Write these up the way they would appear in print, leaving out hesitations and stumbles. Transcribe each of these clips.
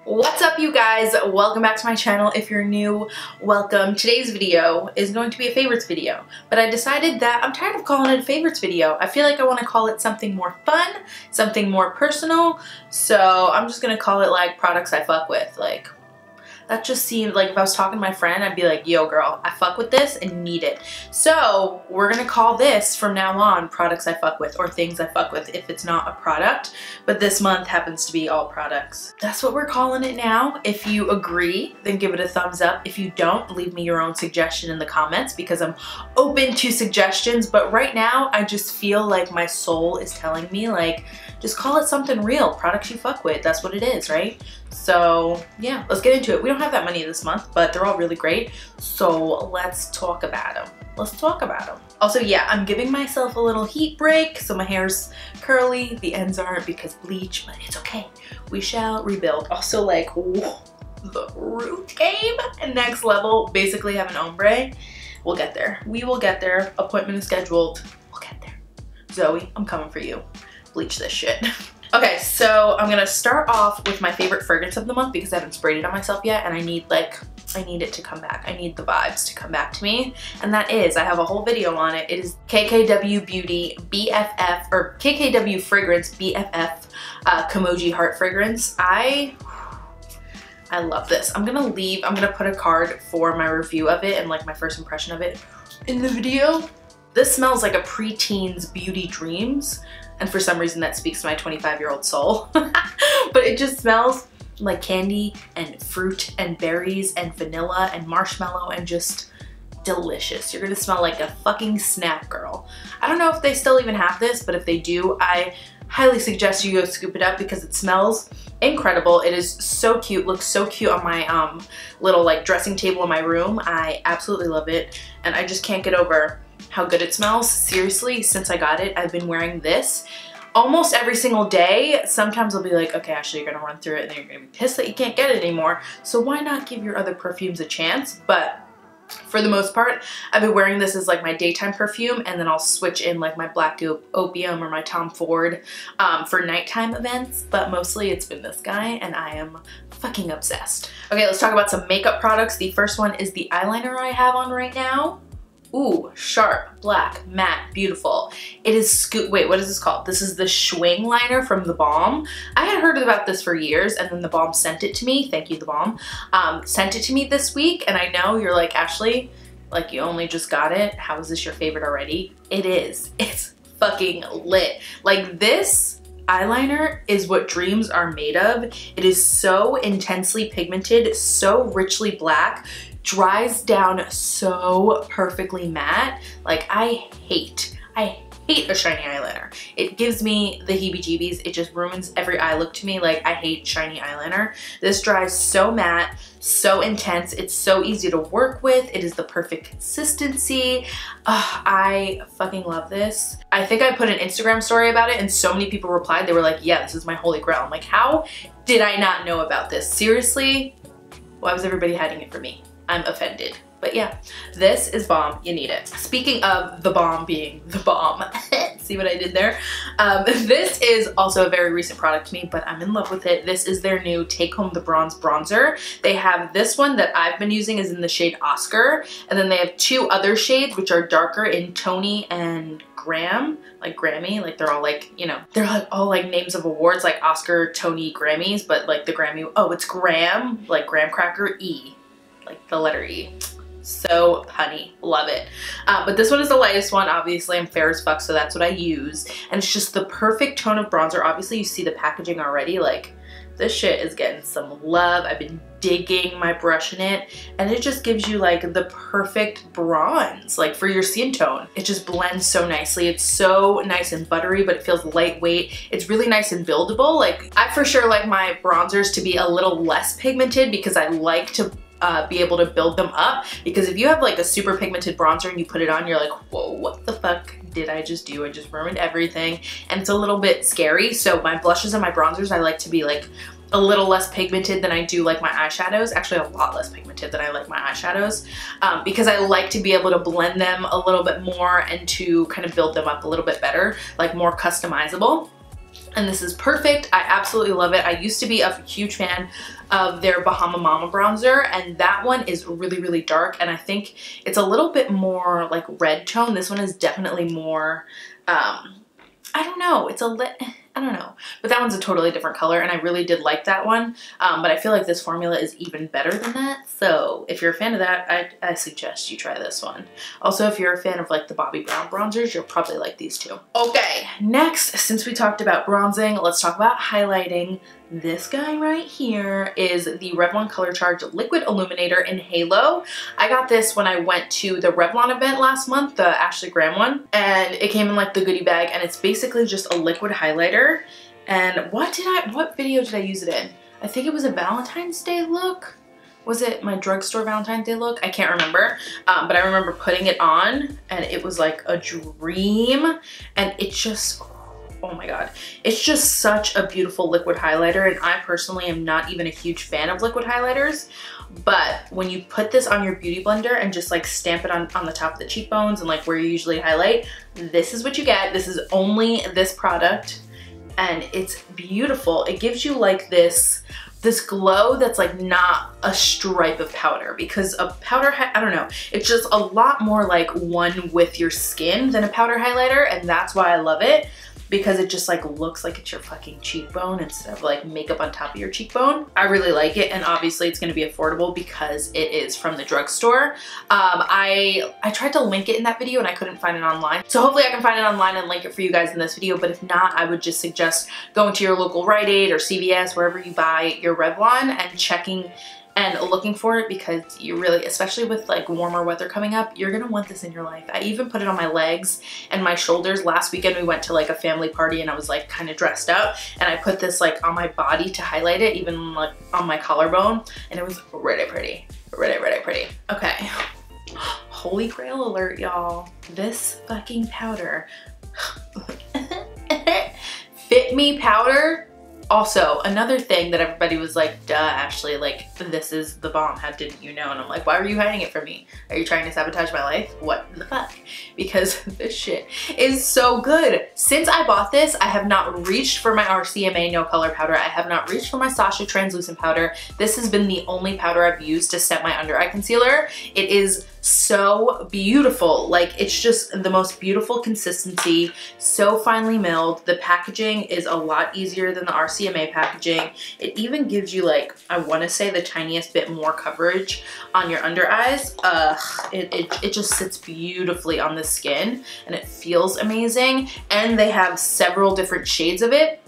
What's up, you guys? Welcome back to my channel. If you're new, welcome. Today's video is going to be a favorites video, but I decided that I'm tired of calling it a favorites video. I feel like I want to call it something more fun, something more personal, so I'm just gonna call it like products I fuck with. Like, that just seemed like if I was talking to my friend, I'd be like, yo girl, I fuck with this and need it. So we're gonna call this from now on products I fuck with, or things I fuck with if it's not a product, but this month happens to be all products. That's what we're calling it now. If you agree, then give it a thumbs up. If you don't, leave me your own suggestion in the comments because I'm open to suggestions, but right now I just feel like my soul is telling me like, just call it something real, products you fuck with, that's what it is, right? So yeah, let's get into it. We don't have that many this month, but they're all really great. So let's talk about them. Let's talk about them. Also, yeah, I'm giving myself a little heat break. So my hair's curly, the ends aren't because bleach, but it's okay. We shall rebuild. Also, like, whoa, the root game and next level, basically have an ombre. We'll get there. We will get there. Appointment is scheduled. We'll get there. Zoe, I'm coming for you. Bleach this shit. Okay, so I'm gonna start off with my favorite fragrance of the month because I haven't sprayed it on myself yet and I need it to come back. I need the vibes to come back to me. And that is, I have a whole video on it. It is KKW Beauty BFF, or KKW Fragrance BFF KIMOJO Heart Fragrance. I love this. I'm gonna put a card for my review of it and like my first impression of it in the video. This smells like a pre-teen's beauty dreams. And for some reason that speaks to my 25-year-old soul. But it just smells like candy and fruit and berries and vanilla and marshmallow and just delicious. You're gonna smell like a fucking snack girl. I don't know if they still even have this, but if they do, I highly suggest you go scoop it up because it smells incredible. It is so cute, looks so cute on my little like dressing table in my room. I absolutely love it and I just can't get over how good it smells. Seriously, since I got it, I've been wearing this almost every single day. Sometimes I'll be like, okay, Ashley, you're gonna run through it and then you're gonna be pissed that you can't get it anymore. So why not give your other perfumes a chance? But for the most part, I've been wearing this as like my daytime perfume and then I'll switch in like my Black Opium or my Tom Ford for nighttime events. But mostly it's been this guy and I am fucking obsessed. Okay, let's talk about some makeup products. The first one is the eyeliner I have on right now. Ooh, sharp, black, matte, beautiful. It is wait, what is this called? This is the Schwing liner from the BALM. I had heard about this for years and then the BALM sent it to me. Thank you, the BALM. Sent it to me this week and I know you're like, Ashley, like you only just got it. How is this your favorite already? It is. It's fucking lit. Like this eyeliner is what dreams are made of. It is so intensely pigmented, so richly black, dries down so perfectly matte. Like I hate a shiny eyeliner. It gives me the heebie-jeebies. It just ruins every eye look to me. Like I hate shiny eyeliner. This dries so matte, so intense. It's so easy to work with. It is the perfect consistency. I fucking love this. I think I put an Instagram story about it and so many people replied. They were like, yeah, this is my holy grail. I'm like, how did I not know about this? Seriously? Why was everybody hiding it from me? I'm offended. But yeah, this is bomb. You need it. Speaking of the bomb being the bomb, see what I did there? This is also a very recent product to me, but I'm in love with it. This is their new Take Home the Bronze bronzer. They have this one that I've been using is in the shade Oscar, and then they have two other shades which are darker in Tony and Graham, like Grammy, like they're all like, you know, they're like all like names of awards like Oscar, Tony, Grammys, but like the Grammy, oh, it's Graham, like graham cracker, E. Like the letter E. So punny, love it. But this one is the lightest one. Obviously I'm fair as fuck, so that's what I use. And it's just the perfect tone of bronzer. Obviously you see the packaging already. Like this shit is getting some love. I've been digging my brush in it and it just gives you like the perfect bronze, like for your skin tone. It just blends so nicely. It's so nice and buttery, but it feels lightweight. It's really nice and buildable. Like I for sure like my bronzers to be a little less pigmented because I like to be able to build them up, because if you have like a super pigmented bronzer and you put it on, you're like, whoa, what the fuck did I just do? I just ruined everything, and it's a little bit scary. So my blushes and my bronzers, I like to be like a little less pigmented than I do like my eyeshadows, actually a lot less pigmented than I like my eyeshadows, because I like to be able to blend them a little bit more and to kind of build them up a little bit better, like more customizable. and this is perfect. I absolutely love it. I used to be a huge fan of their Bahama Mama bronzer, and that one is really, really dark, and I think it's a little bit more like red tone. This one is definitely more, I don't know, I don't know, but that one's a totally different color, and I really did like that one, but I feel like this formula is even better than that, so if you're a fan of that, I suggest you try this one. Also, if you're a fan of like the Bobbi Brown bronzers, you'll probably like these too. Okay, next, since we talked about bronzing, let's talk about highlighting. This guy right here is the Revlon Color Charge Liquid Illuminator in Halo. I got this when I went to the Revlon event last month, the Ashley Graham one, and it came in like the goodie bag, and it's basically just a liquid highlighter. And what video did I use it in? I think it was a Valentine's Day look. Was it my drugstore Valentine's Day look? I can't remember, but I remember putting it on, and it was like a dream, and it just, oh my god, it's just such a beautiful liquid highlighter, and I personally am not even a huge fan of liquid highlighters, but when you put this on your beauty blender and just like stamp it on the top of the cheekbones and like where you usually highlight, this is what you get. This is only this product, and it's beautiful. It gives you like this glow that's like not a stripe of powder, because a powder, I don't know, it's just a lot more like one with your skin than a powder highlighter, and that's why I love it, because it just like looks like it's your fucking cheekbone instead of like makeup on top of your cheekbone. I really like it, and obviously it's going to be affordable because it is from the drugstore. I tried to link it in that video and I couldn't find it online, so hopefully I can find it online and link it for you guys in this video, but if not, I would just suggest going to your local Rite Aid or CVS, wherever you buy your Revlon, and checking and looking for it, because you really, especially with like warmer weather coming up, you're gonna want this in your life. I even put it on my legs and my shoulders. Last weekend we went to like a family party and I was like kind of dressed up, and I put this like on my body to highlight it, even like on my collarbone, and it was really pretty, really, really pretty. Okay, holy grail alert, y'all. This fucking powder, Fit Me powder. Also, another thing that everybody was like, duh, Ashley, like, this is the bomb, how didn't you know? And I'm like, why were you hiding it from me? Are you trying to sabotage my life? What the fuck? Because this shit is so good. Since I bought this, I have not reached for my RCMA No Color powder. I have not reached for my Sasha translucent powder. This has been the only powder I've used to set my under eye concealer. It is so beautiful. Like, it's just the most beautiful consistency, so finely milled. The packaging is a lot easier than the RCMA packaging. It even gives you like, I want to say the tiniest bit more coverage on your under eyes. It just sits beautifully on the skin, and it feels amazing. And they have several different shades of it.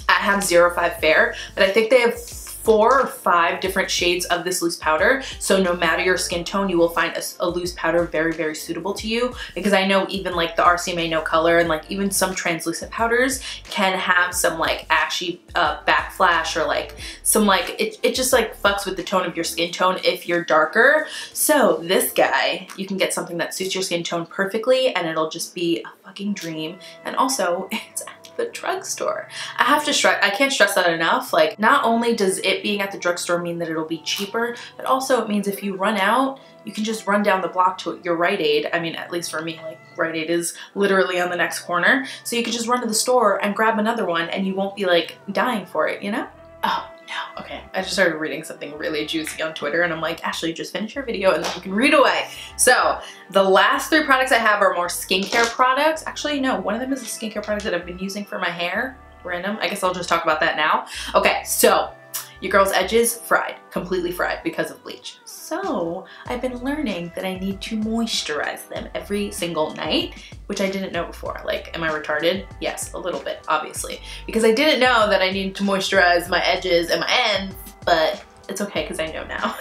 I have 05 Fair, but I think they have 4 or 5 different shades of this loose powder, so no matter your skin tone, you will find a loose powder very, very suitable to you, because I know even like the RCMA No Color and like even some translucent powders can have some like ashy backflash, or like some like, it just like fucks with the tone of your skin tone if you're darker. So this guy, you can get something that suits your skin tone perfectly, and it'll just be a fucking dream. And also, it's the drugstore. I can't stress that enough. Like, not only does it being at the drugstore mean that it'll be cheaper, but also it means if you run out, you can just run down the block to your Rite Aid. I mean, at least for me, like Rite Aid is literally on the next corner. So you could just run to the store and grab another one, and you won't be like dying for it, you know? Oh, no. Okay, I just started reading something really juicy on Twitter, and I'm like, Ashley, just finish your video and then you can read away. So the last 3 products I have are more skincare products. Actually, no, one of them is a skincare product that I've been using for my hair. Random. I guess I'll just talk about that now. Okay, so your girl's edges fried, completely fried because of bleach. So I've been learning that I need to moisturize them every single night, which I didn't know before. Like, am I retarded? Yes, a little bit, obviously, because I didn't know that I needed to moisturize my edges and my ends, but it's okay because I know now.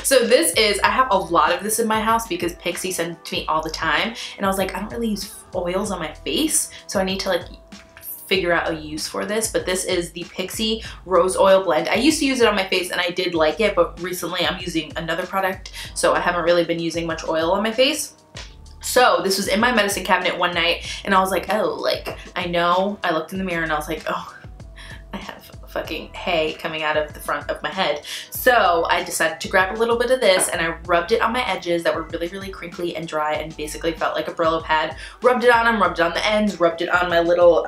So this is, I have a lot of this in my house because PIXI sends it to me all the time, and I was like, I don't really use oils on my face, so I need to like figure out a use for this. But this is the PIXI Rose Oil Blend. I used to use it on my face and I did like it, but recently I'm using another product, so I haven't really been using much oil on my face. So this was in my medicine cabinet one night, and I was like, oh, like, I know, I looked in the mirror and I was like, oh, I have fucking hay coming out of the front of my head. So I decided to grab a little bit of this and I rubbed it on my edges that were really, really crinkly and dry and basically felt like a Brillo pad. Rubbed it on them, rubbed it on the ends, rubbed it on my little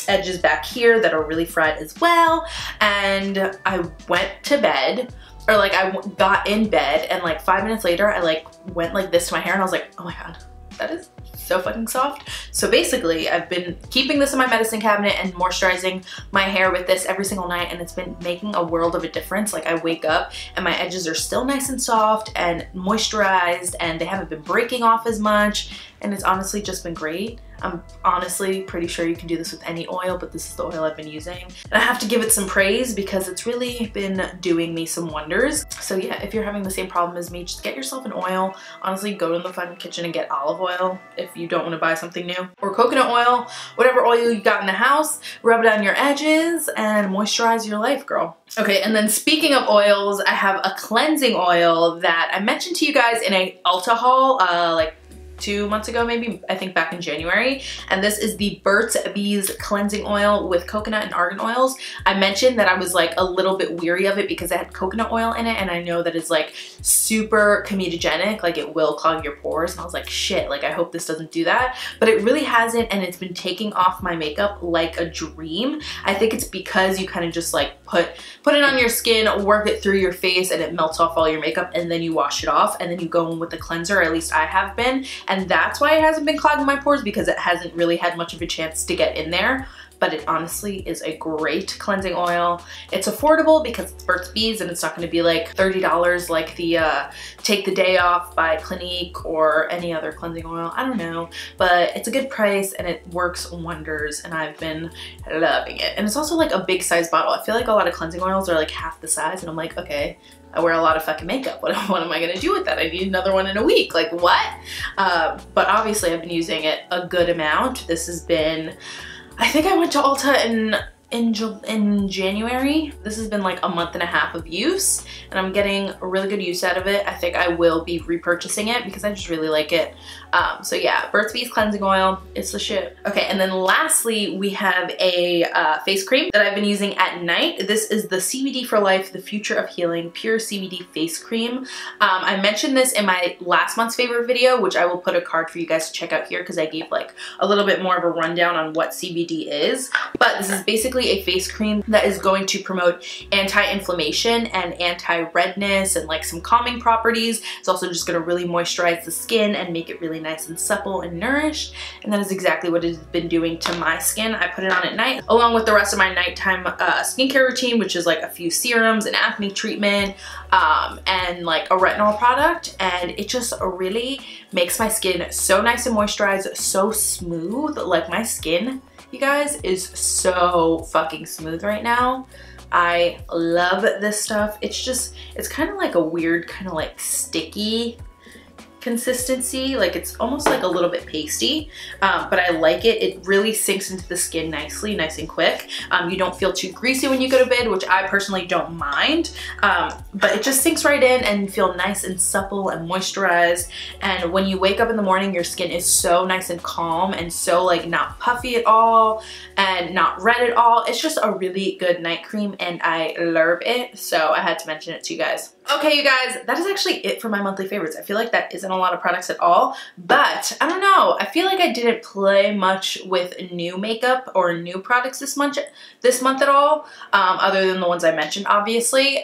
edges back here that are really fried as well. And I went to bed, or like I got in bed, and like 5 minutes later I like went like this to my hair and I was like, oh my god, that is so fucking soft. So basically I've been keeping this in my medicine cabinet and moisturizing my hair with this every single night, and it's been making a world of a difference. Like I wake up and my edges are still nice and soft and moisturized and they haven't been breaking off as much, and it's honestly just been great. I'm honestly pretty sure you can do this with any oil, but this is the oil I've been using. And I have to give it some praise because it's really been doing me some wonders. So yeah, if you're having the same problem as me, just get yourself an oil. Honestly, go to the fucking kitchen and get olive oil if you don't want to buy something new. Or coconut oil, whatever oil you got in the house, rub it on your edges and moisturize your life, girl. Okay, and then speaking of oils, I have a cleansing oil that I mentioned to you guys in a Ulta haul, like 2 months ago maybe, I think back in January, and this is the BURTS Bees cleansing oil with coconut and argan oils. I mentioned that I was like a little bit weary of it because it had coconut oil in it, and I know that it's like super comedogenic, like it will clog your pores, and I was like, shit, like I hope this doesn't do that, but it really hasn't, and it's been taking off my makeup like a dream. I think it's because you kind of just like put it on your skin, work it through your face, and it melts off all your makeup, and then you wash it off, and then you go in with the cleanser, or at least I have been. And that's why it hasn't been clogging my pores, because it hasn't really had much of a chance to get in there. But it honestly is a great cleansing oil. It's affordable because it's Burt's Bees, and it's not going to be like $30 like the Take the Day Off by Clinique or any other cleansing oil. I don't know, but it's a good price and it works wonders, and I've been loving it. And it's also like a big size bottle. I feel like a lot of cleansing oils are like half the size, and I'm like, okay, I wear a lot of fucking makeup. What am I gonna do with that? I need another one in a week. Like what? But obviously I've been using it a good amount. This has been, I think I went to Ulta in January. This has been like a month and a half of use, and I'm getting a really good use out of it. I think I will be repurchasing it because I just really like it. So yeah, Burt's Bees cleansing oil, it's the shit. Okay, and then lastly, we have a face cream that I've been using at night. This is the CBD for Life, the Future of Healing Pure CBD Face Cream. I mentioned this in my last month's favorite video, which I will put a card for you guys to check out here because I gave like a little bit more of a rundown on what CBD is. But this is basically a face cream that is going to promote anti-inflammation and anti-redness and like some calming properties. It's also just going to really moisturize the skin and make it really nice and supple and nourished, and that is exactly what it has been doing to my skin. I put it on at night along with the rest of my nighttime skincare routine, which is like a few serums, an acne treatment, and like a retinol product, and it just really makes my skin so nice and moisturized, so smooth. Like my skin, you guys, is so fucking smooth right now. I love this stuff. It's kind of like a weird kind of like sticky consistency, like it's almost like a little bit pasty, but I like it. It really sinks into the skin nicely, nice and quick. You don't feel too greasy when you go to bed, which I personally don't mind, but it just sinks right in and you feel nice and supple and moisturized, and when you wake up in the morning, your skin is so nice and calm and so like not puffy at all and not red at all. It's just a really good night cream and I love it, so I had to mention it to you guys. Okay, you guys, that is actually it for my monthly favorites. I feel like that isn't a lot of products at all, but I don't know. I feel like I didn't play much with new makeup or new products this month at all, other than the ones I mentioned, obviously.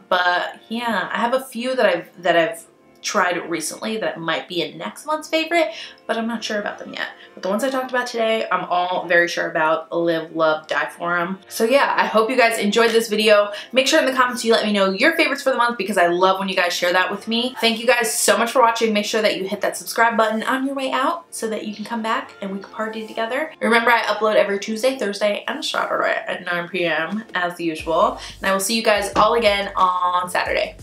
But yeah, I have a few that I've tried recently that might be in next month's favorite, but I'm not sure about them yet. But the ones I talked about today, I'm all very sure about. Live, love, die for them. So yeah, I hope you guys enjoyed this video. Make sure in the comments you let me know your favorites for the month because I love when you guys share that with me. Thank you guys so much for watching. Make sure that you hit that subscribe button on your way out so that you can come back and we can party together. Remember, I upload every Tuesday, Thursday, and Saturday at 9 p.m. as usual. And I will see you guys all again on Saturday.